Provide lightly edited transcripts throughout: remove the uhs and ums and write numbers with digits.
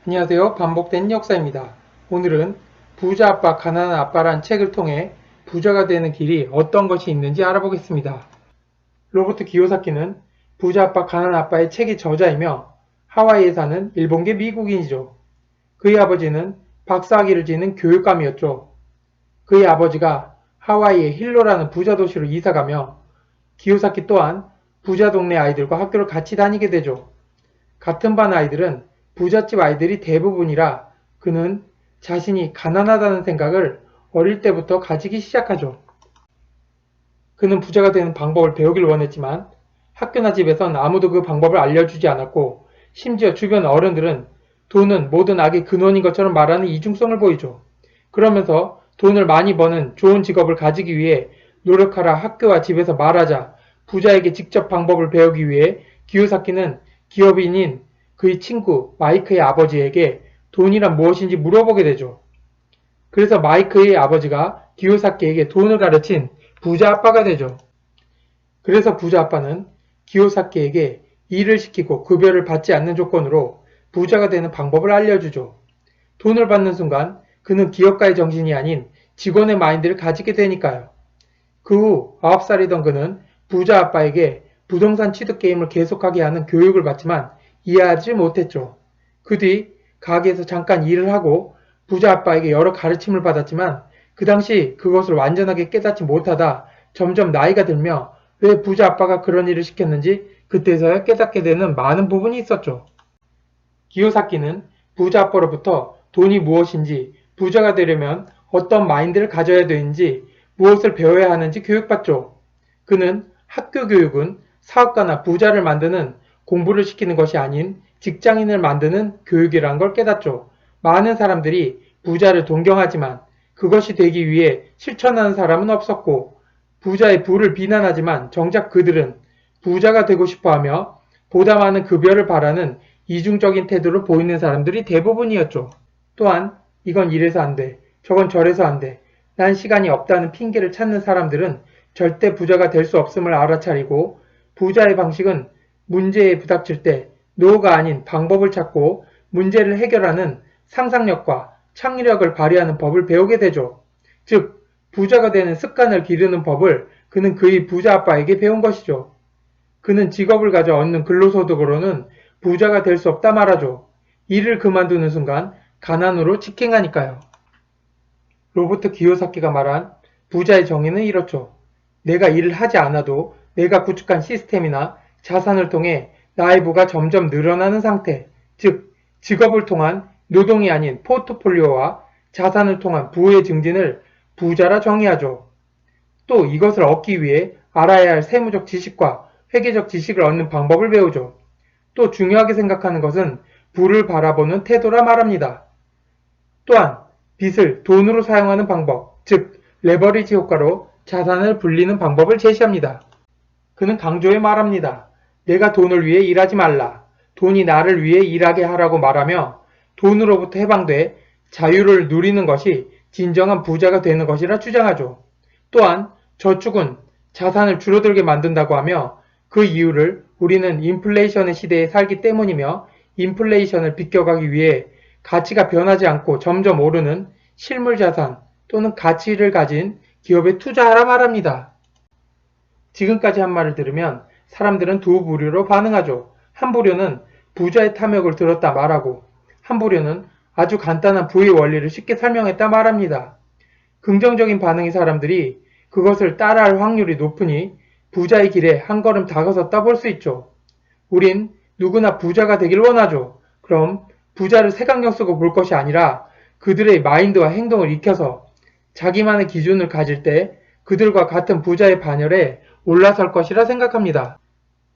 안녕하세요. 반복된 역사입니다. 오늘은 부자 아빠, 가난한 아빠란 책을 통해 부자가 되는 길이 어떤 것이 있는지 알아보겠습니다. 로버트 기요사키는 부자 아빠, 가난한 아빠의 책의 저자이며 하와이에 사는 일본계 미국인이죠. 그의 아버지는 박사학위를 지닌 교육감이었죠. 그의 아버지가 하와이의 힐로라는 부자 도시로 이사가며 기요사키 또한 부자 동네 아이들과 학교를 같이 다니게 되죠. 같은 반 아이들은 부잣집 아이들이 대부분이라 그는 자신이 가난하다는 생각을 어릴 때부터 가지기 시작하죠. 그는 부자가 되는 방법을 배우길 원했지만 학교나 집에선 아무도 그 방법을 알려주지 않았고 심지어 주변 어른들은 돈은 모든 악의 근원인 것처럼 말하는 이중성을 보이죠. 그러면서 돈을 많이 버는 좋은 직업을 가지기 위해 노력하라 학교와 집에서 말하자 부자에게 직접 방법을 배우기 위해 기요사키는 기업인인 그의 친구 마이크의 아버지에게 돈이란 무엇인지 물어보게 되죠. 그래서 마이크의 아버지가 기요사키에게 돈을 가르친 부자 아빠가 되죠. 그래서 부자 아빠는 기요사키에게 일을 시키고 급여를 받지 않는 조건으로 부자가 되는 방법을 알려주죠. 돈을 받는 순간 그는 기업가의 정신이 아닌 직원의 마인드를 가지게 되니까요. 그 후 9살이던 그는 부자 아빠에게 부동산 취득 게임을 계속하게 하는 교육을 받지만 이해하지 못했죠. 그 뒤 가게에서 잠깐 일을 하고 부자 아빠에게 여러 가르침을 받았지만 그 당시 그것을 완전하게 깨닫지 못하다 점점 나이가 들며 왜 부자 아빠가 그런 일을 시켰는지 그때서야 깨닫게 되는 많은 부분이 있었죠. 기요사키는 부자 아빠로부터 돈이 무엇인지, 부자가 되려면 어떤 마인드를 가져야 되는지, 무엇을 배워야 하는지 교육받죠. 그는 학교 교육은 사업가나 부자를 만드는 공부를 시키는 것이 아닌 직장인을 만드는 교육이라는 걸 깨닫죠. 많은 사람들이 부자를 동경하지만 그것이 되기 위해 실천하는 사람은 없었고 부자의 부를 비난하지만 정작 그들은 부자가 되고 싶어하며 보다 많은 급여를 바라는 이중적인 태도를 보이는 사람들이 대부분이었죠. 또한 이건 이래서 안 돼, 저건 저래서 안 돼, 난 시간이 없다는 핑계를 찾는 사람들은 절대 부자가 될 수 없음을 알아차리고 부자의 방식은 문제에 부닥칠 때 노가 아닌 방법을 찾고 문제를 해결하는 상상력과 창의력을 발휘하는 법을 배우게 되죠. 즉, 부자가 되는 습관을 기르는 법을 그는 그의 부자 아빠에게 배운 것이죠. 그는 직업을 가져 얻는 근로소득으로는 부자가 될 수 없다 말하죠. 일을 그만두는 순간 가난으로 직행하니까요. 로버트 기요사키가 말한 부자의 정의는 이렇죠. 내가 일을 하지 않아도 내가 구축한 시스템이나 자산을 통해 나의 부가 점점 늘어나는 상태, 즉 직업을 통한 노동이 아닌 포트폴리오와 자산을 통한 부의 증진을 부자라 정의하죠. 또 이것을 얻기 위해 알아야 할 세무적 지식과 회계적 지식을 얻는 방법을 배우죠. 또 중요하게 생각하는 것은 부를 바라보는 태도라 말합니다. 또한 빚을 돈으로 사용하는 방법, 즉 레버리지 효과로 자산을 불리는 방법을 제시합니다. 그는 강조해 말합니다. 내가 돈을 위해 일하지 말라. 돈이 나를 위해 일하게 하라고 말하며 돈으로부터 해방돼 자유를 누리는 것이 진정한 부자가 되는 것이라 주장하죠. 또한 저축은 자산을 줄어들게 만든다고 하며 그 이유를 우리는 인플레이션의 시대에 살기 때문이며 인플레이션을 비껴가기 위해 가치가 변하지 않고 점점 오르는 실물 자산 또는 가치를 가진 기업에 투자하라 말합니다. 지금까지 한 말을 들으면 사람들은 두 부류로 반응하죠. 한 부류는 부자의 탐욕을 들었다 말하고 한 부류는 아주 간단한 부의 원리를 쉽게 설명했다 말합니다. 긍정적인 반응의 사람들이 그것을 따라할 확률이 높으니 부자의 길에 한 걸음 다가섰다 볼 수 있죠. 우린 누구나 부자가 되길 원하죠. 그럼 부자를 색안경 쓰고 볼 것이 아니라 그들의 마인드와 행동을 익혀서 자기만의 기준을 가질 때 그들과 같은 부자의 반열에 올라설 것이라 생각합니다.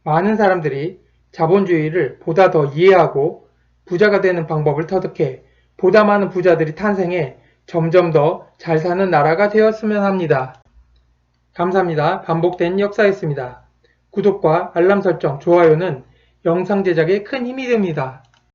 많은 사람들이 자본주의를 보다 더 이해하고 부자가 되는 방법을 터득해 보다 많은 부자들이 탄생해 점점 더 잘 사는 나라가 되었으면 합니다. 감사합니다. 반복된 역사였습니다. 구독과 알람 설정, 좋아요는 영상 제작에 큰 힘이 됩니다.